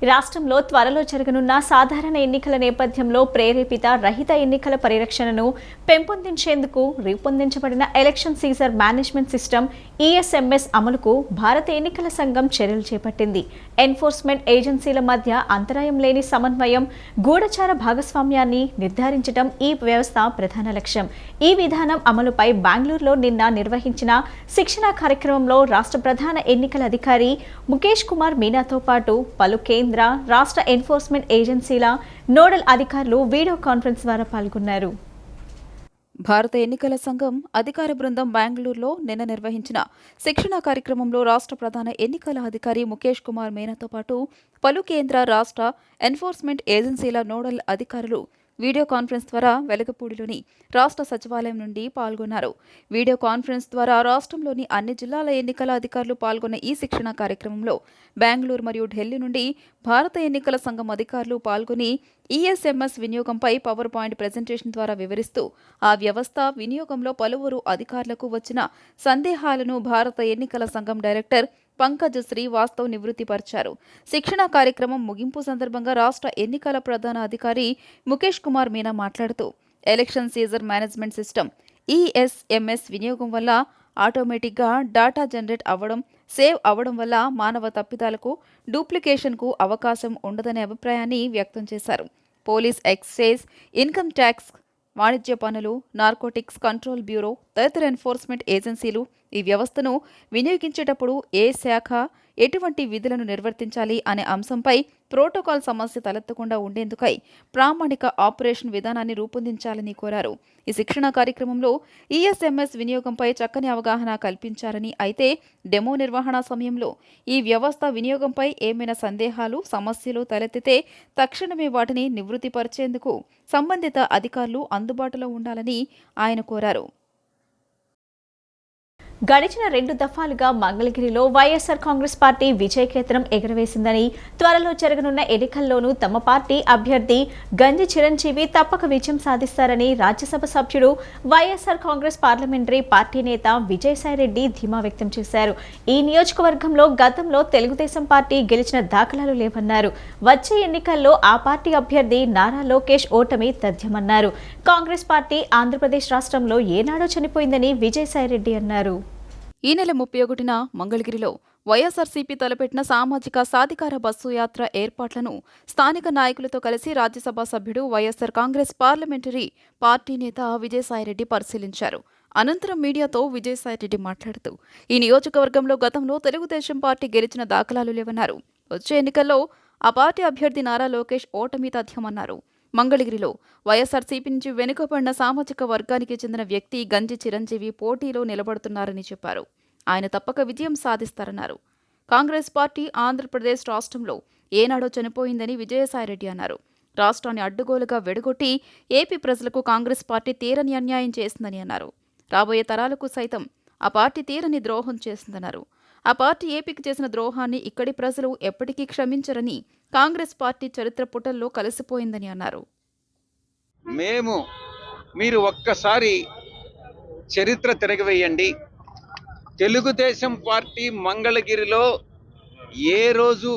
రాష్ట్రంలో త్వరలో జరగనున్న సాధారణ ఎన్నికల నేపథ్యంలో ప్రేరేపిత రహిత ఎన్నికల పరిరక్షణను పెంపొందించేందుకు రూపొందించబడిన election Caesar management system ESMS అమలుకు భారత ఎన్నికల సంఘం చర్యలు చేపట్టింది. ఎన్ఫోర్స్మెంట్ ఏజెన్సీల మధ్య అంతరాయం లేని సమన్వయం, గూఢచార భాగస్వామ్యాన్ని నిర్ధారించడం ఈ వ్యవస్థ ప్రధాన లక్ష్యం. ఈ విధానం అమలుపై బెంగళూరులో నిన్న నిర్వహించిన శిక్షణా కార్యక్రమంలో రాష్ట్ర ప్రధాన ఎన్నికల అధికారి ముఖేష్ కుమార్ మీనాతో పాటు పలు కేంద్ర, రాష్ట్ర ఎన్ఫోర్స్మెంట్ ఏజెన్సీల నోడల్ అధికారులు వీడియో కాన్ఫరెన్స్ ద్వారా పాల్గొన్నారు. భారత ఎన్నికల సంఘం అధికార బృందం బెంగళూరులో నిన్న నిర్వహించిన శిక్షణా కార్యక్రమంలో రాష్ట్ర ప్రధాన ఎన్నికల అధికారి ముఖేష్ కుమార్ మీనాతో పాటు పలు కేంద్ర, రాష్ట్ర ఎన్ఫోర్స్మెంట్ ఏజెన్సీల నోడల్ అధికారులు వీడియో కాన్ఫరెన్స్ ద్వారా వెలగపూడిలోని రాష్ట్ర సచివాలయం నుండి పాల్గొన్నారు. వీడియో కాన్ఫరెన్స్ ద్వారా రాష్ట్రంలోని అన్ని జిల్లాల ఎన్నికల అధికారులు పాల్గొన్న ఈ శిక్షణ కార్యక్రమంలో బెంగళూరు మరియు ఢిల్లీ నుండి భారత ఎన్నికల సంఘం అధికారులు పాల్గొని ఈఎస్ఎంఎస్ వినియోగంపై పవర్ పాయింట్ ప్రెజెంటేషన్ ద్వారా వివరిస్తూ ఆ వ్యవస్థ వినియోగంలో పలువురు అధికారులకు వచ్చిన సందేహాలను భారత ఎన్నికల సంఘం డైరెక్టర్ పంకజ్ శ్రీవాస్తవ్ నివృత్తిపరిచారు. శిక్షణా కార్యక్రమం ముగింపు సందర్భంగా రాష్ట్ర ఎన్నికల ప్రధాన అధికారి ముఖేష్ కుమార్ మీనా మాట్లాడుతూ election Caesar management system ESMS వినియోగం వల్ల ఆటోమేటిక్గా డేటా జనరేట్ అవ్వడం, సేవ్ అవ్వడం వల్ల మానవ తప్పిదాలకు, డూప్లికేషన్కు అవకాశం ఉండదనే అభిప్రాయాన్ని వ్యక్తం చేశారు. పోలీస్, ఎక్సైజ్, ఇన్కమ్ ట్యాక్స్, వాణిజ్య పనులు, నార్కోటిక్స్ కంట్రోల్ బ్యూరో తదితర ఎన్ఫోర్స్మెంట్ ఏజెన్సీలు ఈ వ్యవస్థను వినియోగించేటప్పుడు ఏ శాఖ ఎటువంటి విధులను నిర్వర్తించాలి అనే అంశంపై ప్రోటోకాల్ సమస్య తలెత్తకుండా ఉండేందుకై ప్రామాణిక ఆపరేషన్ విధానాన్ని రూపొందించాలని కోరారు. ఈ శిక్షణ కార్యక్రమంలో ఈఎస్ఎంఎస్ వినియోగంపై చక్కని అవగాహన కల్పించారని, అయితే డెమో నిర్వహణ సమయంలో ఈ వ్యవస్థ వినియోగంపై ఏమైనా సందేహాలు, సమస్యలు తలెత్తితే తక్షణమే వాటిని నివృత్తిపరిచేందుకు సంబంధిత అధికారులు అందుబాటులో ఉండాలని ఆయన కోరారు. గడిచిన 2 దఫాలుగా మంగళగిరిలో వైఎస్ఆర్ కాంగ్రెస్ పార్టీ విజయకేతనం ఎగురవేసిందని, త్వరలో జరగనున్న ఎన్నికల్లోనూ తమ పార్టీ అభ్యర్థి గంజి చిరంజీవి తప్పక విజయం సాధిస్తారని రాజ్యసభ సభ్యుడు, వైఎస్ఆర్ కాంగ్రెస్ పార్లమెంటరీ పార్టీ నేత విజయసాయిరెడ్డి ధీమా వ్యక్తం చేశారు. ఈ నియోజకవర్గంలో గతంలో తెలుగుదేశం పార్టీ గెలిచిన దాఖలాలు లేవన్నారు. వచ్చే ఎన్నికల్లో ఆ పార్టీ అభ్యర్థి నారా లోకేష్ ఓటమి తథ్యమన్నారు. కాంగ్రెస్ పార్టీ ఆంధ్రప్రదేశ్ రాష్ట్రంలో ఏనాడో చనిపోయిందని విజయసాయిరెడ్డి అన్నారు. ఈ నెల 31న మంగళగిరిలో వైఎస్ఆర్సీపీ తలపెట్టిన సామాజిక సాధికార బస్సు యాత్ర ఏర్పాట్లను స్థానిక నాయకులతో కలిసి రాజ్యసభ సభ్యుడు, వైఎస్ఆర్ కాంగ్రెస్ పార్లమెంటరీ పార్టీ నేత విజయసాయిరెడ్డి పరిశీలించారు. అనంతరం మీడియాతో విజయసాయిరెడ్డి మాట్లాడుతూ ఈ నియోజకవర్గంలో గతంలో తెలుగుదేశం పార్టీ గెలిచిన దాఖలాలు లేవన్నారు. వచ్చే ఎన్నికల్లో ఆ పార్టీ అభ్యర్థి నారా లోకేష్ ఓటమి తథ్యమన్నారు. మంగళగిరిలో వైఎస్ఆర్సీపీ నుంచి వెనుకబడిన సామాజిక వర్గానికి చెందిన వ్యక్తి గంజి చిరంజీవి పోటీలో నిలబడుతున్నారని చెప్పారు. ఆయన తప్పక విజయం సాధిస్తారన్నారు. కాంగ్రెస్ పార్టీ ఆంధ్రప్రదేశ్ రాష్ట్రంలో ఏనాడో చనిపోయిందని విజయసాయిరెడ్డి అన్నారు. రాష్ట్రాన్ని అడ్డుగోలుగా వెడగొట్టి ఏపీ ప్రజలకు కాంగ్రెస్ పార్టీ తీరని అన్యాయం చేసిందని అన్నారు. రాబోయే తరాలకు సైతం ఆ పార్టీ తీరని ద్రోహం చేసిందన్నారు. ఆ పార్టీ ఏపీకి చేసిన ద్రోహాన్ని ఇక్కడి ప్రజలు ఎప్పటికీ క్షమించరని, కాంగ్రెస్ పార్టీ చరిత్ర పుటల్లో కలిసిపోయిందని అన్నారు. మీరు ఒక్కసారి చరిత్ర తిరగవేయండి. తెలుగుదేశం పార్టీ మంగళగిరిలో ఏ రోజు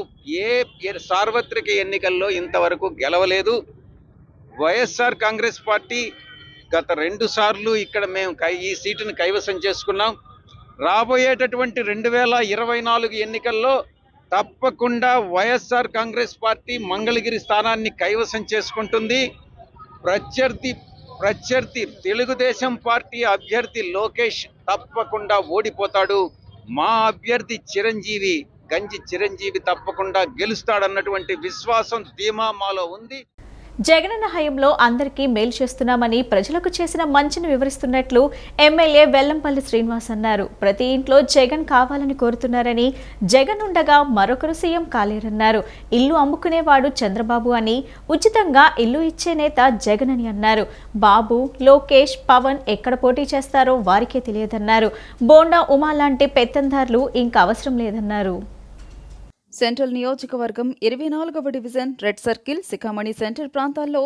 ఏ సార్వత్రిక ఎన్నికల్లో ఇంతవరకు గెలవలేదు. వైఎస్ఆర్ కాంగ్రెస్ పార్టీ గత 2 సార్లు ఇక్కడ మేము ఈ సీటును కైవసం చేసుకున్నాం. రాబోయేటటువంటి 2024 ఎన్నికల్లో తప్పకుండా వైఎస్ఆర్ కాంగ్రెస్ పార్టీ మంగళగిరి స్థానాన్ని కైవసం చేసుకుంటుంది. ప్రత్యర్థి తెలుగుదేశం పార్టీ అభ్యర్థి లోకేష్ తప్పకుండా ఓడిపోతాడు. మా అభ్యర్థి గంజి చిరంజీవి తప్పకుండా గెలుస్తాడన్నటువంటి విశ్వాసం, ధీమా మాలో ఉంది. జగనన్న హయాంలో అందరికీ మేలు చేస్తున్నామని, ప్రజలకు చేసిన మంచిని వివరిస్తున్నట్లు ఎమ్మెల్యే వెల్లంపల్లి శ్రీనివాస్ అన్నారు. ప్రతి ఇంట్లో జగన్ కావాలని కోరుతున్నారని, జగన్ ఉండగా మరొకరు సీఎం కాలేరన్నారు. ఇల్లు అమ్ముకునేవాడు చంద్రబాబు అని, ఉచితంగా ఇల్లు ఇచ్చే నేత జగన్ అని అన్నారు. బాబు, లోకేష్, పవన్ ఎక్కడ పోటీ చేస్తారో వారికే తెలియదన్నారు. బోండా ఉమా లాంటి పెత్తందారులు ఇంకా అవసరం లేదన్నారు. సెంట్రల్ నియోజకవర్గం 24వ డివిజన్, రెడ్ సర్కిల్, శిఖామణి సెంటర్ ప్రాంతాల్లో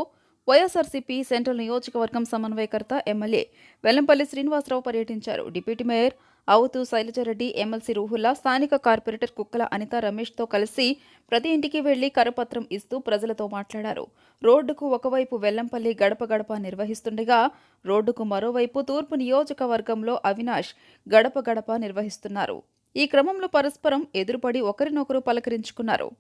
వైఎస్ఆర్సీపీ సెంట్రల్ నియోజకవర్గం సమన్వయకర్త ఎమ్మెల్యే వెల్లంపల్లి శ్రీనివాసరావు పర్యటించారు. డిప్యూటీ మేయర్ అవుతూ శైలజారెడ్డి, ఎమ్మెల్సీ రూహుల్లా, స్థానిక కార్పొరేటర్ కుక్కల అనిత రమేష్తో కలిసి ప్రతి ఇంటికి వెళ్లి కరపత్రం ఇస్తూ ప్రజలతో మాట్లాడారు. రోడ్డుకు ఒకవైపు వెల్లంపల్లి గడప గడప నిర్వహిస్తుండగా రోడ్డుకు మరోవైపు తూర్పు నియోజకవర్గంలో అవినాష్ గడప గడప నిర్వహిస్తున్నారు. ఈ క్రమంలో పరస్పరం ఎదురుపడి ఒకరినొకరు పలకరించుకున్నారు.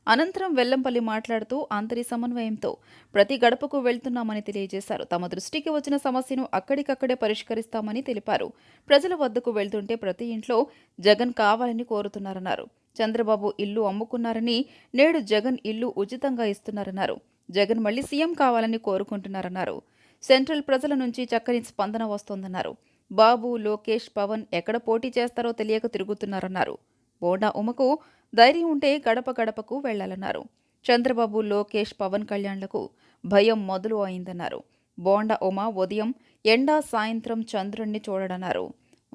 అనంతరం వెల్లంపల్లి మాట్లాడుతూ అంతరి సమన్వయంతో ప్రతి గడపకు వెళ్తున్నామని తెలియజేశారు. తమ దృష్టికి వచ్చిన సమస్యను అక్కడికక్కడే పరిష్కరిస్తామని తెలిపారు. ప్రజల వద్దకు వెళ్తుంటే ప్రతి ఇంట్లో జగన్ కావాలని కోరుతున్నారన్నారు. చంద్రబాబు ఇల్లు అమ్ముకున్నారని, నేడు జగన్ ఇల్లు ఉచితంగా ఇస్తున్నారన్నారు. జగన్ మళ్లీ సీఎం కావాలని కోరుకుంటున్నారన్నారు. సెంట్రల్ ప్రజల నుంచి చక్కని స్పందన వస్తోందన్నారు. బాబు, లోకేష్, పవన్ ఎక్కడ పోటీ చేస్తారో తెలియక తిరుగుతున్నారన్నారు. బోండా ఉమకు ధైర్యం ఉంటే గడప గడపకు వెళ్లాలన్నారు. చంద్రబాబు, లోకేష్, పవన్ కళ్యాణ్లకు భయం మొదలు అయిందన్నారు. బోండా ఉమ ఉదయం ఎండా, సాయంత్రం చంద్రుణ్ణి చూడడన్నారు.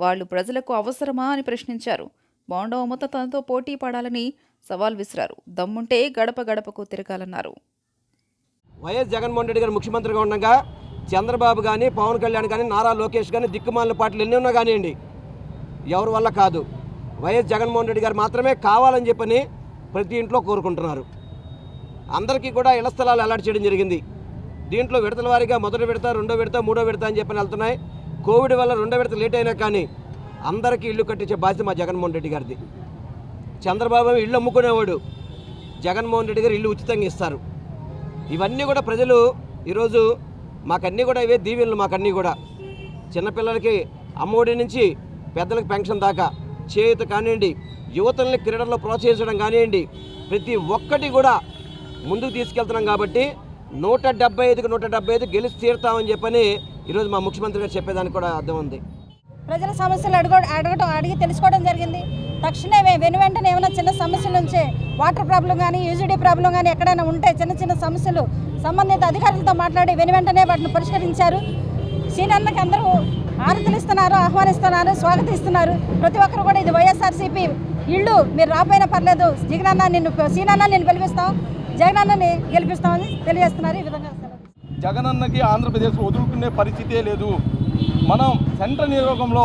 వాళ్లు ప్రజలకు అవసరమా అని ప్రశ్నించారు. బోండా ఉమతో తనతో పోటీ పడాలని సవాల్ విసిరారు. దమ్ముంటే గడప గడపకు తిరగాలన్నారు. వైఎస్ జగన్మోహన్ రెడ్డి గారు ముఖ్యమంత్రిగా ఉండగా చంద్రబాబు కానీ, పవన్ కళ్యాణ్ కానీ, నారా లోకేష్ కానీ, దిక్కుమాలిన పార్టీలు ఎన్ని ఉన్నా కానివ్వండి, ఎవరి వల్ల కాదు. వైఎస్ జగన్మోహన్ రెడ్డి గారు మాత్రమే కావాలని చెప్పని ప్రతి ఇంట్లో కోరుకుంటున్నారు. అందరికీ కూడా ఇళ్ల స్థలాలు అలాట్ చేయడం జరిగింది. దీంట్లో విడతల వారీగా మొదటి విడత, రెండో విడత, మూడో విడత అని చెప్పని వెళ్తున్నాయి. కోవిడ్ వల్ల రెండో విడత లేట్ అయినా కానీ అందరికీ ఇల్లు కట్టించే బాధ్యత మా జగన్మోహన్ రెడ్డి గారిది. చంద్రబాబు ఇల్లు అమ్ముకునేవాడు, జగన్మోహన్ రెడ్డి గారు ఇల్లు ఉచితంగా ఇస్తారు. ఇవన్నీ కూడా ప్రజలు ఈరోజు మాకన్నీ కూడా ఇవే దీవెనలు. మాకన్నీ కూడా చిన్నపిల్లలకి అమ్మఒడి నుంచి పెద్దలకు పెన్షన్ దాకా చేయూత కానివ్వండి, యువతల్ని క్రీడల్లో ప్రోత్సహించడం కానివ్వండి, ప్రతి ఒక్కటి కూడా ముందుకు తీసుకెళ్తున్నాం. కాబట్టి 175కి 175 గెలిచి తీరుతామని చెప్పని ఈరోజు మా ముఖ్యమంత్రి గారు చెప్పేదానికి కూడా అర్థం ఉంది. ప్రజల సమస్యలు అడిగి తెలుసుకోవడం జరిగింది. తక్షణమే వెంటనే ఏమైనా చిన్న సమస్యల నుంచే వాటర్ ప్రాబ్లం కానీ, యూజిడీ ప్రాబ్లం కానీ ఎక్కడైనా ఉంటే చిన్న చిన్న సమస్యలు సంబంధిత అధికారులతో మాట్లాడి వెంటనే వాటిని పరిష్కరించారు. సీనన్నకి అందరూ ఆరతులు ఇస్తున్నారు, ఆహ్వానిస్తున్నారు, స్వాగతిస్తున్నారు. ప్రతి ఒక్కరు కూడా ఇది వైఎస్ఆర్సీపీ ఇళ్ళు, మీరు రాపోయినా పర్లేదు, సీనన్న నిన్ను పిలిపిస్తాం, జగనన్నని గెలిపిస్తామని తెలియజేస్తున్నారు. ఈ విధంగా జగనన్నకి ఆంధ్రప్రదేశ్ వదులుకునే పరిస్థితే లేదు. మనం సెంట్రల్ నియోజకవర్గంలో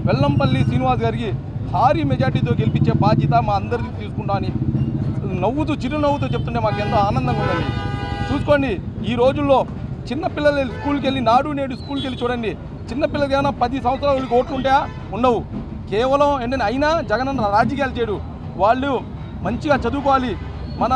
వెల్లంపల్లి శ్రీనివాస్ గారికి భారీ మెజార్టీతో గెలిపించే బాధ్యత మా అందరికీ తీసుకుంటామని చిరునవ్వుతూ చెప్తుంటే మాకు ఎంతో ఆనందంగా ఉందండి. చూసుకోండి, ఈ రోజుల్లో చిన్నపిల్లలు స్కూల్కి వెళ్ళి, నాడు నేడు స్కూల్కి వెళ్ళి చూడండి, చిన్నపిల్లలకి ఏమైనా 10 సంవత్సరాలకి ఓట్లు ఉంటాయా? ఉండవు. కేవలం ఏంటంటే అయినా జగనన్న రాజకీయాలు చేయడు. వాళ్ళు మంచిగా చదువుకోవాలి, మన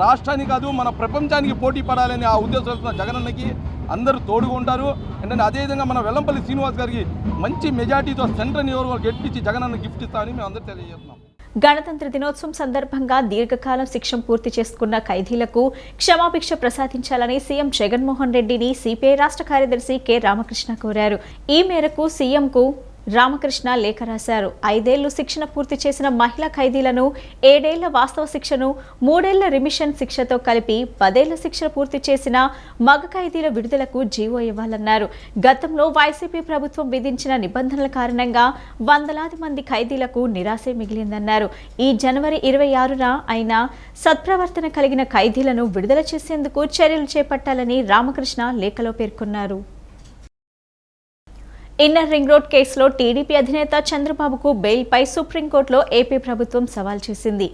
రాష్ట్రానికి కాదు మన ప్రపంచానికి పోటీ పడాలని ఆ ఉద్దేశంతో జగనన్నకి అందరూ తోడుగా ఉంటారు. ఏంటంటే అదేవిధంగా మన వెల్లంపల్లి శ్రీనివాస్ గారికి మంచి మెజార్టీతో సెంట్రల్ నియోజకవర్గం గెలిపించి జగనన్న గిఫ్ట్ ఇస్తామని మేము అందరూ తెలియజేస్తున్నాం. గణతంత్ర దినోత్సవం సందర్భంగా దీర్ఘకాలం శిక్ష పూర్తి చేసుకున్న ఖైదీలకు క్షమాభిక్ష ప్రసాదించాలని సీఎం జగన్మోహన్ రెడ్డిని సిపిఐ రాష్ట్ర కార్యదర్శి కె రామకృష్ణ కోరారు. ఈ మేరకు సీఎంకు రామకృష్ణ లేఖ రాశారు. 5 ఏళ్లు శిక్షణ పూర్తి చేసిన మహిళా ఖైదీలను 7 ఏళ్ల వాస్తవ శిక్షను, 3 ఏళ్ల రిమిషన్ శిక్షతో కలిపి 10 ఏళ్ల శిక్ష పూర్తి చేసిన మగ ఖైదీల విడుదలకు జీవో ఇవ్వాలన్నారు. గతంలో వైసీపీ ప్రభుత్వం విధించిన నిబంధనల కారణంగా వందలాది మంది ఖైదీలకు నిరాశే మిగిలిందన్నారు. ఈ జనవరి 26న అయినా సత్ప్రవర్తన కలిగిన ఖైదీలను విడుదల చేసేందుకు చర్యలు చేపట్టాలని రామకృష్ణ లేఖలో పేర్కొన్నారు. ఇన్నర్ రింగ్ రోడ్ కేసులో టీడీపీ అధినేత చంద్రబాబుకు బెయిల్పై సుప్రీంకోర్టులో ఏపీ ప్రభుత్వం సవాల్ చేసింది.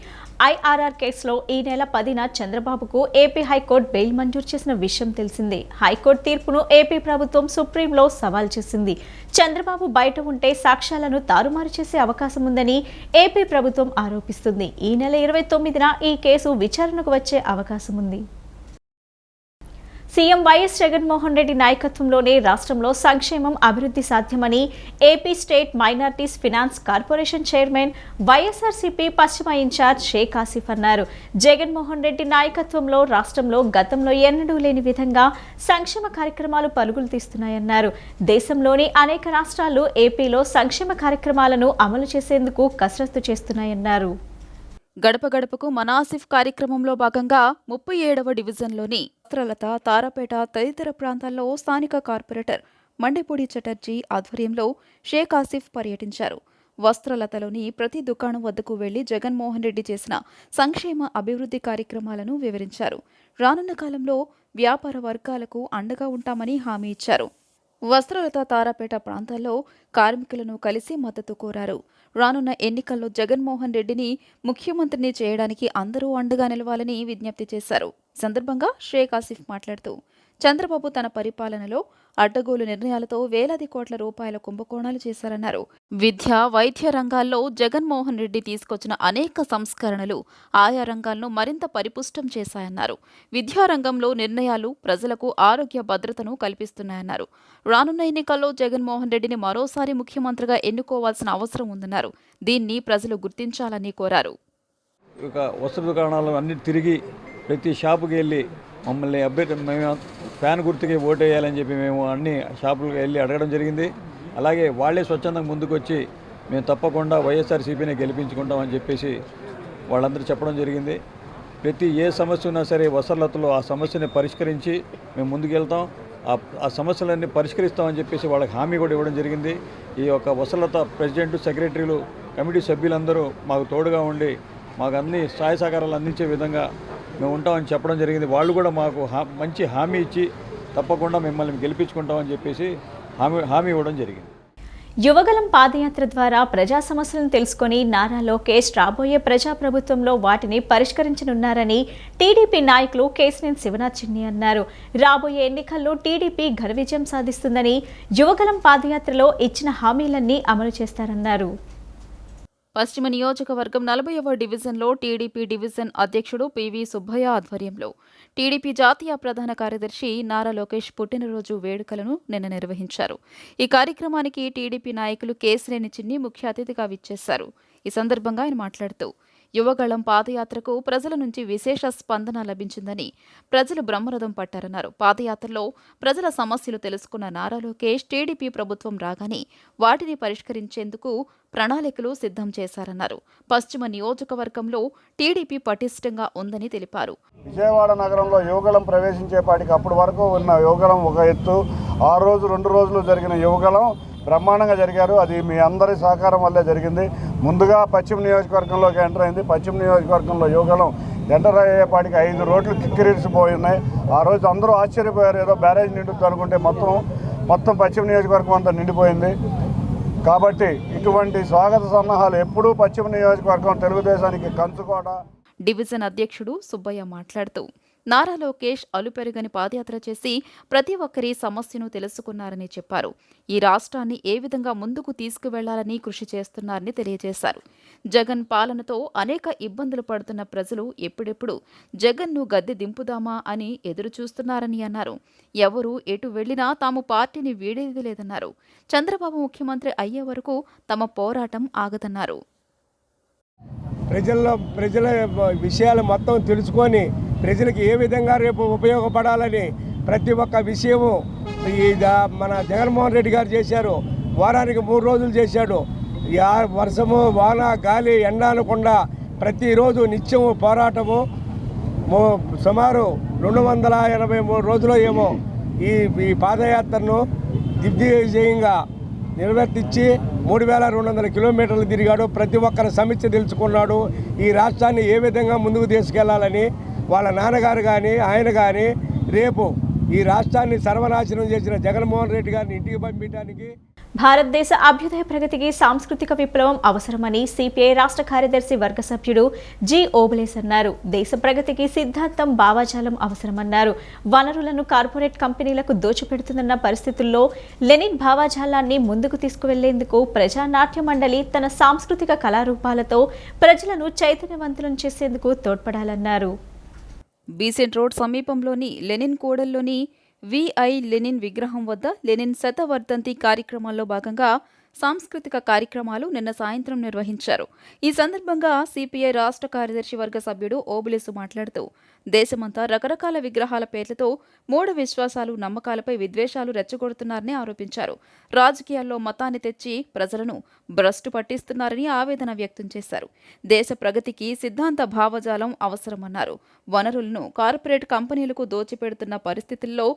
ఐఆర్ఆర్ కేసులో ఈ నెల 10న చంద్రబాబుకు ఏపీ హైకోర్టు బెయిల్ మంజూరు చేసిన విషయం తెలిసిందే. హైకోర్టు తీర్పును ఏపీ ప్రభుత్వం సుప్రీంలో సవాల్ చేసింది. చంద్రబాబు బయట ఉంటే సాక్ష్యాలను తారుమారు చేసే అవకాశం ఉందని ఏపీ ప్రభుత్వం ఆరోపిస్తుంది. ఈ నెల 29న ఈ కేసు విచారణకు వచ్చే అవకాశం ఉంది. సీఎం వైఎస్ జగన్మోహన్ రెడ్డి నాయకత్వంలోనే రాష్ట్రంలో సంక్షేమం, అభివృద్ధి సాధ్యమని AP state minorities finance corporation chairman, YSRCP పశ్చిమ ఇన్ఛార్జ్ షేక్ ఆసిఫ్ అన్నారు. జగన్మోహన్ రెడ్డి నాయకత్వంలో రాష్ట్రంలో గతంలో ఎన్నడూ లేని విధంగా సంక్షేమ కార్యక్రమాలు పరుగులు తీస్తున్నాయన్నారు. దేశంలోని అనేక రాష్ట్రాలు ఏపీలో సంక్షేమ కార్యక్రమాలను అమలు చేసేందుకు కసరత్తు చేస్తున్నాయన్నారు. గడప గడపకు మన ఆసిఫ్ కార్యక్రమంలో భాగంగా 37వ డివిజన్లోని వస్త్రలత, తారాపేట తదితర ప్రాంతాల్లో స్థానిక కార్పొరేటర్ మండెపూడి చటర్జీ ఆధ్వర్యంలో షేక్ ఆసిఫ్ పర్యటించారు. వస్త్రలతలోని ప్రతి దుకాణం వద్దకు వెళ్లి జగన్మోహన్ రెడ్డి చేసిన సంక్షేమ, అభివృద్ధి కార్యక్రమాలను వివరించారు. రానున్న కాలంలో వ్యాపార వర్గాలకు అండగా ఉంటామని హామీ ఇచ్చారు. వస్త్రలత తారాపేట ప్రాంతాల్లో కార్మికులను కలిసి మద్దతు కోరారు. రానున్న ఎన్నికల్లో జగన్మోహన్ రెడ్డిని ముఖ్యమంత్రిని చేయడానికి అందరూ అండగా నిలవాలని విజ్ఞప్తి చేశారు. ఈ సందర్భంగా షేక్ ఆసిఫ్ మాట్లాడుతూ చంద్రబాబు తన పరిపాలనలో అడ్డగోలు నిర్ణయాలతో వేలాది కోట్ల రూపాయల కుంభకోణాలు చేశారన్నారు. విద్య, వైద్య రంగాల్లో జగన్మోహన్ రెడ్డి తీసుకొచ్చిన అనేక సంస్కరణలు ఆయా రంగాలను మరింత పరిపుష్టం చేశాయన్నారు. విద్యారంగంలో నిర్ణయాలు ప్రజలకు ఆరోగ్య భద్రతను కల్పిస్తున్నాయన్నారు. రానున్న ఎన్నికల్లో జగన్మోహన్ రెడ్డిని మరోసారి ముఖ్యమంత్రిగా ఎన్నుకోవాల్సిన అవసరం ఉందన్నారు. దీన్ని ప్రజలు గుర్తించాలని కోరారు. వస్త్ర దుకాణాలు అన్ని తిరిగి ప్రతి షాపుకి వెళ్ళి మమ్మల్ని మేము ఫ్యాన్ గుర్తుకి ఓటు వేయాలని చెప్పి మేము అన్ని షాపులకు వెళ్ళి అడగడం జరిగింది. అలాగే వాళ్ళే స్వచ్ఛందంగా ముందుకు వచ్చి మేము తప్పకుండా వైఎస్ఆర్సీపీని గెలిపించుకుంటామని చెప్పేసి వాళ్ళందరూ చెప్పడం జరిగింది. ప్రతి ఏ సమస్య ఉన్నా సరే వసర్లతలో ఆ సమస్యని పరిష్కరించి మేము ముందుకెళ్తాం, ఆ సమస్యలన్నీ పరిష్కరిస్తామని చెప్పేసి వాళ్ళకి హామీ కూడా ఇవ్వడం జరిగింది. ఈ యొక్క వసర్లత ప్రెసిడెంట్, సెక్రటరీలు, కమిటీ సభ్యులందరూ మాకు తోడుగా ఉండి మాకు అన్ని సహాయ సహకారాలు అందించే విధంగా మేము ఉంటామని చెప్పడం జరిగింది. వాళ్ళు కూడా మాకు మంచి హామీ ఇచ్చి తప్పకుండా మిమ్మల్ని గెలిపించుకుంటామని చెప్పేసి హామీ ఇవ్వడం జరిగింది. యువగలం పాదయాత్ర ద్వారా ప్రజా సమస్యలను తెలుసుకొని నారా లోకేష్ రాబోయే ప్రజాప్రభుత్వంలో వాటిని పరిష్కరించనున్నారని టీడీపీ నాయకులు కేశినేని శివనాథ్ చిన్ని అన్నారు. రాబోయే ఎన్నికల్లో టీడీపీ ఘన విజయం సాధిస్తుందని, యువగలం పాదయాత్రలో ఇచ్చిన హామీలన్నీ అమలు చేస్తారన్నారు. పశ్చిమ నియోజకవర్గం 40వ డివిజన్లో టీడీపీ డివిజన్ అధ్యక్షుడు పివి సుబ్బయ్య ఆధ్వర్యంలో టీడీపీ జాతీయ ప్రధాన కార్యదర్శి నారా లోకేష్ పుట్టినరోజు వేడుకలను నిన్న నిర్వహించారు. ఈ కార్యక్రమానికి టీడీపీ నాయకులు కేశినేని చిన్ని ముఖ్య అతిథిగా విచ్చేశారు. ఈ సందర్భంగా ఆయన మాట్లాడుతూ యువగళం పాదయాత్రకు ప్రజల నుంచి విశేష స్పందన లభించిందని, ప్రజలు బ్రహ్మరథం పట్టారన్నారు. పాదయాత్రలో ప్రజల సమస్యలు తెలుసుకున్న నారా లోకేష్ టీడీపీ ప్రభుత్వం రాగానే వాటిని పరిష్కరించేందుకు ప్రణాళికలు సిద్ధం చేశారన్నారు. పశ్చిమ నియోజకవర్గంలో టీడీపీ పటిష్టంగా ఉందని తెలిపారు. విజయవాడ నగరంలో యువగళం ప్రవేశించేపాటికి అప్పటి వరకు ఉన్న యువగళం ఒక ఎత్తు, 2 రోజులు జరిగిన యువగళం బ్రహ్మాండంగా జరిగారు. అది మీ అందరి సహకారం వల్లే జరిగింది. ముందుగా పశ్చిమ నియోజకవర్గంలోకి ఎంటర్ అయింది. పశ్చిమ నియోజకవర్గంలో యువగళం ఎంటర్ అయ్యేపాటికి 5 రోడ్లు కిక్కిరిసిపోయినాయి. ఆ రోజు అందరూ ఆశ్చర్యపోయారు, ఏదో బ్యారేజ్ నిండుద్ది అనుకుంటే మొత్తం పశ్చిమ నియోజకవర్గం అంతా నిండిపోయింది. కాబట్టి ఇటువంటి స్వాగత సన్నాహాలు ఎప్పుడూ పశ్చిమ నియోజకవర్గం తెలుగుదేశానికి కంచుకోట. డివిజన్ అధ్యక్షుడు సుబ్బయ్య మాట్లాడుతూ నారా లోకేష్ అలుపెరుగని పాదయాత్ర చేసి ప్రతి ఒక్కరి సమస్యను తెలుసుకున్నారని చెప్పారు. ఈ రాష్ట్రాన్ని ఏ విధంగా ముందుకు తీసుకువెళ్లాలని కృషి చేస్తున్నారని తెలియజేశారు. జగన్ పాలనతో అనేక ఇబ్బందులు పడుతున్న ప్రజలు ఎప్పుడెప్పుడు జగన్ను గద్దె దింపుదామా అని ఎదురు చూస్తున్నారని అన్నారు. ఎవరు ఎటు వెళ్లినా తాము పార్టీని వీడేది లేదన్నారు. చంద్రబాబు ముఖ్యమంత్రి అయ్యే వరకు తమ పోరాటం ఆగదన్నారు. ప్రజల విషయాలు మొత్తం తెలుసుకొని ప్రజలకు ఏ విధంగా రేపు ఉపయోగపడాలని ప్రతి ఒక్క విషయము మన జగన్మోహన్ రెడ్డి గారు చేశారు. వారానికి 3 రోజులు చేశాడు. వర్షము, వాన, గాలి, ఎండ అనకుండా ప్రతిరోజు నిత్యము పోరాటము. సుమారు 283 రోజులు ఏమో ఈ పాదయాత్రను దిగ్విజయంగా నిర్వర్తించి 3200 కిలోమీటర్లు తిరిగాడు. ప్రతి ఒక్కరి సమస్య తెలుసుకున్నాడు. ఈ రాష్ట్రాన్ని ఏ విధంగా ముందుకు తీసుకెళ్లాలని వాళ్ళ నాన్నగారు కానీ ఆయన కానీ రేపు ఈ రాష్ట్రాన్ని సర్వనాశనం చేసిన జగన్మోహన్ రెడ్డి గారిని ఇంటికి పంపించడానికి. భారతదేశ అభ్యుదయ ప్రగతికి సాంస్కృతిక విప్లవం అవసరమని సిపిఐ రాష్ట్ర కార్యదర్శి వర్గ సభ్యుడు జి ఓబులేస్ అన్నారు. దేశ ప్రగతికి సిద్ధాంతం, భావజాలం అవసరమన్నారు. వనరులను కార్పొరేట్ కంపెనీలకు దోచిపెడుతున్న పరిస్థితుల్లో లెనిన్ భావజాలాన్ని ముందుకు తీసుకువెళ్లేందుకు ప్రజానాట్య మండలి తన సాంస్కృతిక కళారూపాలతో ప్రజలను చైతన్యవంతులను చేసేందుకు తోడ్పడాలన్నారు. బీసెంట్ రోడ్ సమీపంలోని లెనిన్ కూడల్లోని విఐ లెనిన్ విగ్రహం వద్ద లెనిన్ శతవర్ధంతి కార్యక్రమాల్లో భాగంగా సాంస్కృతిక కార్యక్రమాలు నిన్న సాయంత్రం నిర్వహించారు. ఈ సందర్భంగా సిపిఐ రాష్ట్ర కార్యదర్శి వర్గ సభ్యుడు ఓబులేసు మాట్లాడుతూ దేశమంతా రకరకాల విగ్రహాల పేర్లతో మూఢ విశ్వాసాలు, నమ్మకాలపై విద్వేషాలు రెచ్చగొడుతున్నారని ఆరోపించారు. రాజకీయాల్లో మతాన్ని తెచ్చి ప్రజలను భ్రష్టు పట్టిస్తున్నారని ఆవేదన వ్యక్తం చేశారు. దేశ ప్రగతికి సిద్ధాంత భావజాలం అవసరమన్నారు. వనరులను కార్పొరేట్ కంపెనీలకు దోచిపెడుతున్న పరిస్థితుల్లో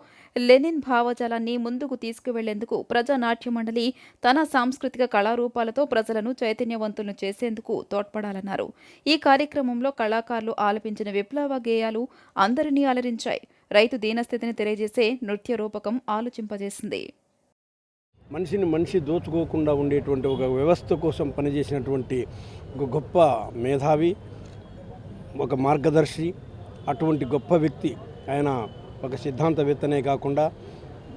లెనిన్ భావజాలాన్ని ముందుకు తీసుకువెళ్లేందుకు ప్రజానాట్య మండలి తన సాంస్కృతిక కళారూపాలతో ప్రజలను చైతన్యవంతులను చేసేందుకు తోడ్పడాలన్నారు. ఈ కార్యక్రమంలో కళాకారులు ఆలపించిన విప్లవ గేయాలు అందరినీ అలరించాయి. రైతు దీనస్థితిని తెలియజేసే నృత్య రూపకం ఆలోచింపజేసింది. మనిషిని మనిషి దోచుకోకుండా ఉండేటువంటి ఒక వ్యవస్థ కోసం పనిచేసినటువంటి ఒక గొప్ప మేధావి, ఒక మార్గదర్శి. అటువంటి గొప్ప వ్యక్తి ఆయన. ఒక సిద్ధాంతవేత్తనే కాకుండా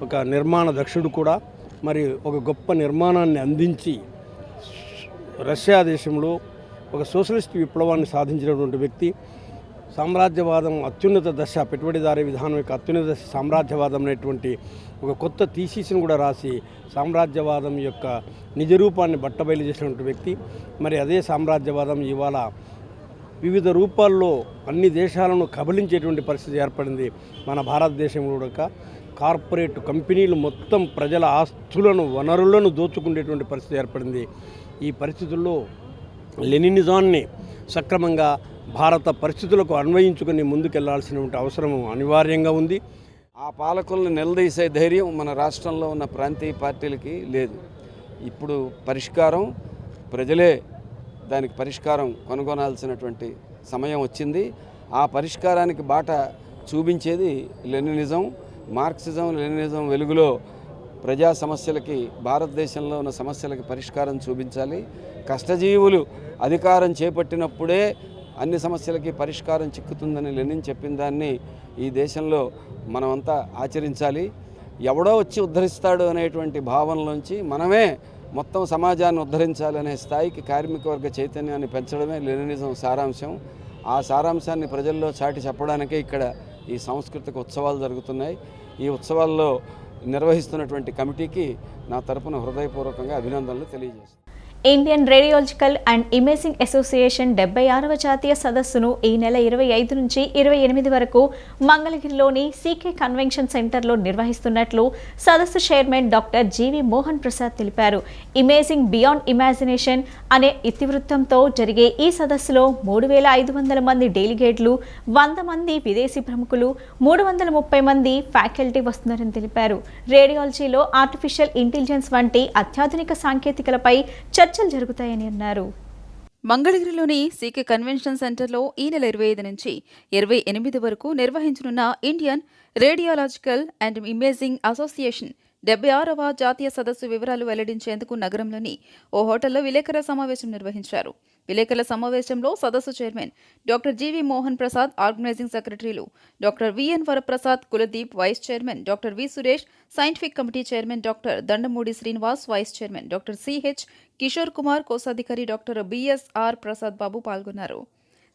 ఒక నిర్మాణ దక్షుడు కూడా. మరి ఒక గొప్ప నిర్మాణాన్ని అందించి రష్యా దేశంలో ఒక సోషలిస్ట్ విప్లవాన్ని సాధించినటువంటి వ్యక్తి. సామ్రాజ్యవాదం అత్యున్నత దశ, పెట్టుబడిదారీ విధానం యొక్క అత్యున్నత దశ సామ్రాజ్యవాదం అనేటువంటి ఒక కొత్త థీసిస్ను కూడా రాసి సామ్రాజ్యవాదం యొక్క నిజరూపాన్ని బట్టబయలు చేసినటువంటి వ్యక్తి. మరి అదే సామ్రాజ్యవాదం ఇవాళ వివిధ రూపాల్లో అన్ని దేశాలను కబళించేటువంటి పరిస్థితి ఏర్పడింది. మన భారతదేశంలో కూడా కార్పొరేట్ కంపెనీలు మొత్తం ప్రజల ఆస్తులను, వనరులను దోచుకునేటువంటి పరిస్థితి ఏర్పడింది. ఈ పరిస్థితుల్లో లెనినిజాన్ని సక్రమంగా భారత పరిస్థితులకు అన్వయించుకొని ముందుకెళ్లాల్సినటువంటి అవసరం అనివార్యంగా ఉంది. ఆ పాలకులను నిలదీసే ధైర్యం మన రాష్ట్రంలో ఉన్న ప్రాంతీయ పార్టీలకి లేదు. ఇప్పుడు పరిష్కారం ప్రజలే దానికి పరిష్కారం కనుగొనాల్సినటువంటి సమయం వచ్చింది. ఆ పరిష్కారానికి బాట చూపించేది లెనినిజం, మార్క్సిజం, లెనినిజం వెలుగులో ప్రజా సమస్యలకి, భారతదేశంలో ఉన్న సమస్యలకి పరిష్కారం చూపించాలి. కష్టజీవులు అధికారం చేపట్టినప్పుడే అన్ని సమస్యలకి పరిష్కారం చిక్కుతుందని లెనిన్ చెప్పిన దాన్ని ఈ దేశంలో మనమంతా ఆచరించాలి. ఎవడో వచ్చి ఉద్ధరిస్తాడు అనేటువంటి భావనలోంచి మనమే మొత్తం సమాజాన్ని ఉద్ధరించాలనే స్థాయికి కార్మిక వర్గ చైతన్యాన్ని పెంచడమే లెనినిజం సారాంశం. ఆ సారాంశాన్ని ప్రజల్లో చాటి చెప్పడానికే ఇక్కడ ఈ సాంస్కృతిక ఉత్సవాలు జరుగుతున్నాయి. ఈ ఉత్సవాల్లో నిర్వహిస్తున్నటువంటి కమిటీకి నా తరపున హృదయపూర్వకంగా అభినందనలు తెలియజేస్తాను. Indian Radiological and Imaging Association 76వ జాతీయ సదస్సును ఈ నెల 25 నుంచి 28 వరకు మంగళగిరిలోని సీకే కన్వెన్షన్ సెంటర్లో నిర్వహిస్తున్నట్లు సదస్సు chairman doctor G V Mohan Prasad తెలిపారు. ఇమేజింగ్ బియాండ్ ఇమాజినేషన్ అనే ఇతివృత్తంతో జరిగే ఈ సదస్సులో 3,500 మంది డెలిగేట్లు, 100 మంది విదేశీ ప్రముఖులు, 330 మంది ఫ్యాకల్టీ వస్తున్నారని తెలిపారు. రేడియాలజీలో ఆర్టిఫిషియల్ ఇంటెలిజెన్స్ వంటి అత్యాధునిక సాంకేతికలపై చర్చలు జరుగుతాయని అన్నారు. మంగళగిరిలోని సీకే కన్వెన్షన్ సెంటర్లో ఈ నెల 25 నుంచి 28 వరకు నిర్వహించనున్న Indian Radiological and Imaging Association 76వ జాతీయ సదస్సు వివరాలు వెల్లడించేందుకు నగరంలోని ఓ హోటల్లో విలేకరుల సమావేశం నిర్వహించారు. విలేకరుల సమావేశంలో సదస్సు chairman doctor G V Mohan Prasad, organising సెక్రటరీలు doctor V N Varaprasad, Kuldeep, vice chairman doctor V Suresh, scientific committee chairman doctor Dandamudi Srinivas, vice chairman doctor C H Kishore Kumar, కోశాధికారి డాక్టర్ బిఎస్ఆర్ ప్రసాద్ బాబు పాల్గొన్నారు.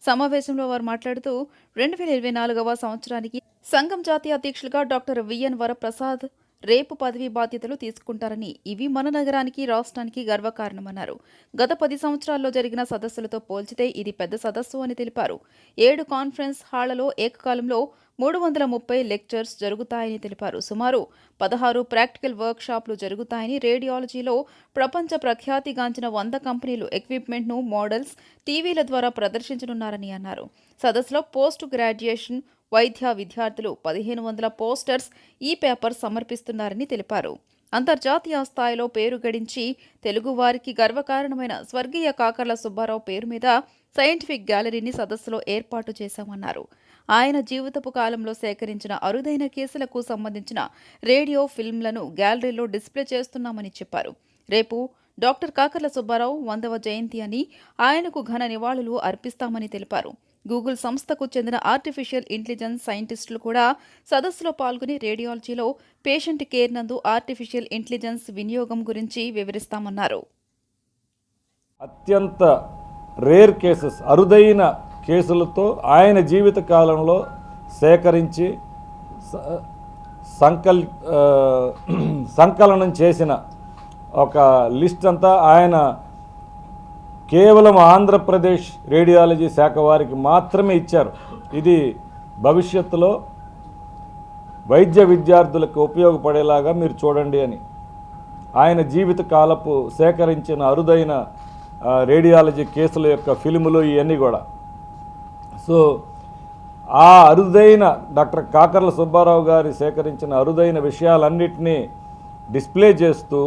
సమావేశంలో వారు మాట్లాడుతూ 2024వ సంవత్సరానికి సంఘం జాతీయ అధ్యక్షులుగా డాక్టర్ విఎన్ వరప్రసాద్ రేపు పదవీ బాధ్యతలు తీసుకుంటారని, ఇవి మన నగరానికి, రాష్ట్రానికి గర్వకారణమన్నారు. గత 10 సంవత్సరాల్లో జరిగిన సదస్సులతో పోల్చితే ఇది పెద్ద సదస్సు అని తెలిపారు. 7 కాన్ఫరెన్స్ హాళ్లలో ఏకకాలంలో 330 లెక్చర్స్ జరుగుతాయని తెలిపారు. సుమారు 16 ప్రాక్టికల్ వర్క్ షాప్లు జరుగుతాయని, రేడియాలజీలో ప్రపంచ ప్రఖ్యాతిగాంచిన 100 కంపెనీలు ఎక్విప్మెంట్ను మోడల్స్, టీవీల ద్వారా ప్రదర్శించనున్నారని అన్నారు. సదస్సులో పోస్ట్ గ్రాడ్యుయేషన్ వైద్య విద్యార్థులు 1500 పోస్టర్స్, ఈ పేపర్ సమర్పిస్తున్నారని తెలిపారు. అంతర్జాతీయ స్థాయిలో పేరు గడించి తెలుగువారికి గర్వకారణమైన స్వర్గీయ కాకర్ల సుబ్బారావు పేరు మీద సైంటిఫిక్ గ్యాలరీని సదస్సులో ఏర్పాటు చేశామన్నారు. ఆయన జీవితపు కాలంలో సేకరించిన అరుదైన కేసులకు సంబంధించిన రేడియో ఫిల్మ్లను గ్యాలరీలో డిస్ప్లే చేస్తున్నామని చెప్పారు. రేపు డాక్టర్ కాకర్ల సుబ్బారావు 100వ జయంతి అని, ఆయనకు ఘన నివాళులు అర్పిస్తామని తెలిపారు. గూగుల్ సంస్థకు చెందిన ఆర్టిఫిషియల్ ఇంటెలిజెన్స్ సైంటిస్టులు కూడా సదస్సులో పాల్గొని రేడియాలజీలో పేషెంట్ కేర్ నందు ఆర్టిఫిషియల్ ఇంటెలిజెన్స్ వినియోగం గురించి వివరిస్తామన్నారు. అత్యంత రేర్ కేసెస్, అరుదైన కేసులతో ఆయన జీవిత కాలంలో సేకరించి సంకలనం చేసిన ఒక లిస్ట్ అంతా ఆయన కేవలం ఆంధ్రప్రదేశ్ రేడియాలజీ శాఖ వారికి మాత్రమే ఇచ్చారు. ఇది భవిష్యత్తులో వైద్య విద్యార్థులకు ఉపయోగపడేలాగా మీరు చూడండి అని ఆయన జీవిత కాలపు సేకరించిన అరుదైన రేడియాలజీ కేసుల యొక్క ఫిల్ములు ఇవన్నీ కూడా. సో ఆ అరుదైన డాక్టర్ కాకర్ల సుబ్బారావు గారి సేకరించిన అరుదైన విషయాలన్నిటినీ డిస్ప్లే చేస్తూ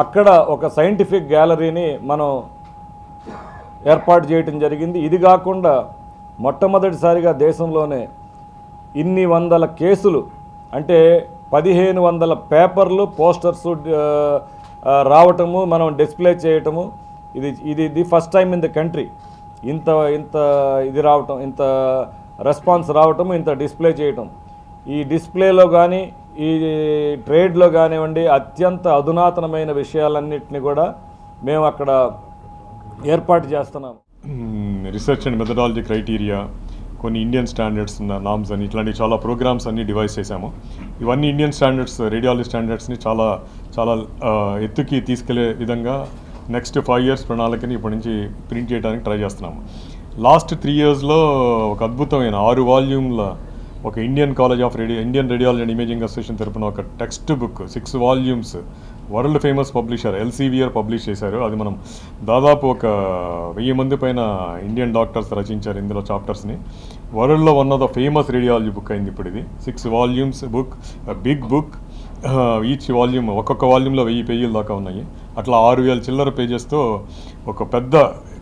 అక్కడ ఒక సైంటిఫిక్ గ్యాలరీని మనం ఏర్పాటు చేయటం జరిగింది. ఇది కాకుండా మొట్టమొదటిసారిగా దేశంలోనే ఇన్ని వందల కేసులు, అంటే 1500 పేపర్లు పోస్టర్స్ రావటము, మనం డిస్ప్లే చేయటము, ఇది first time in the country. ఇంత ఇది రావటం, ఇంత రెస్పాన్స్ రావటము, ఇంత డిస్ప్లే చేయటం. ఈ డిస్ప్లేలో కానీ ఈ ట్రేడ్లో కానివ్వండి అత్యంత అధునాతనమైన విషయాలన్నింటినీ కూడా మేము అక్కడ ఏర్పాటు చేస్తున్నాం. రీసెర్చ్ అండ్ మెథడాలజీ క్రైటీరియా, కొన్ని ఇండియన్ స్టాండర్డ్స్ ఉన్న నామ్స్ అని ఇట్లాంటి చాలా ప్రోగ్రామ్స్ అన్నీ డివైస్ చేశాము. ఇవన్నీ ఇండియన్ స్టాండర్డ్స్, రేడియాలజీ స్టాండర్డ్స్ని చాలా చాలా ఎత్తుకి తీసుకెళ్లే విధంగా నెక్స్ట్ 5 years ప్రణాళికని ఇప్పటి నుంచి ప్రింట్ చేయడానికి ట్రై చేస్తున్నాము. లాస్ట్ 3 yearsలో ఒక అద్భుతమైన 6 వాల్యూమ్ల ఒక Indian Radiology and Imaging Association తరపున ఒక text book 6 volumes world famous publisher Elsevier publish చేశారు. అది మనం దాదాపు ఒక 1000 మంది పైన ఇండియన్ డాక్టర్స్ రచించారు ఇందులో చాప్టర్స్ని. వరల్డ్లో one of the famous radiology book అయింది ఇప్పుడు ఇది. 6 volumes book, big book. Each volume, ఒక్కొక్క వాల్యూమ్లో 1000 pages దాకా ఉన్నాయి. అట్లా 6000 చిల్లర పేజెస్తో ఒక పెద్ద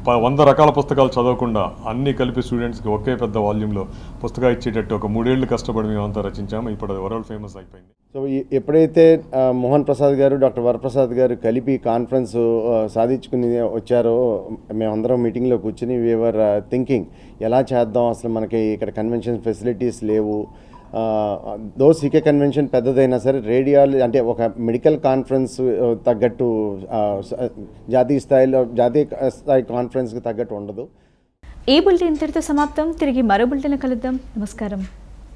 100 రకాల పుస్తకాలు చదవకుండా అన్నీ కలిపి స్టూడెంట్స్కి ఒకే పెద్ద వాల్యూమ్లో పుస్తకాలు ఇచ్చేటట్టు ఒక 3 ఏళ్ళు కష్టపడి మేమంతా రచించాము. ఇప్పుడు అది వరల్డ్ ఫేమస్ అయిపోయింది. సో ఎప్పుడైతే మోహన్ ప్రసాద్ గారు, డాక్టర్ వరప్రసాద్ గారు కలిపి కాన్ఫరెన్స్ సాధించుకుని వచ్చారో, మేమందరం మీటింగ్లో కూర్చుని వీఆర్ థింకింగ్ ఎలా చేద్దాం, అసలు మనకి ఇక్కడ కన్వెన్షన్ ఫెసిలిటీస్ లేవు. దో సీకే కన్వెన్షన్ పెద్దదైనా సరే రేడియాలజీ అంటే ఒక మెడికల్ కాన్ఫరెన్స్ తగ్గట్టు జాతీయ స్థాయి కాన్ఫరెన్స్కి తగ్గట్టు ఉండదు. ఈ బులెటిన్ ఇంతటితో సమాప్తం. తిరిగి మరో బులెటిన్ కలుద్దాం. నమస్కారం.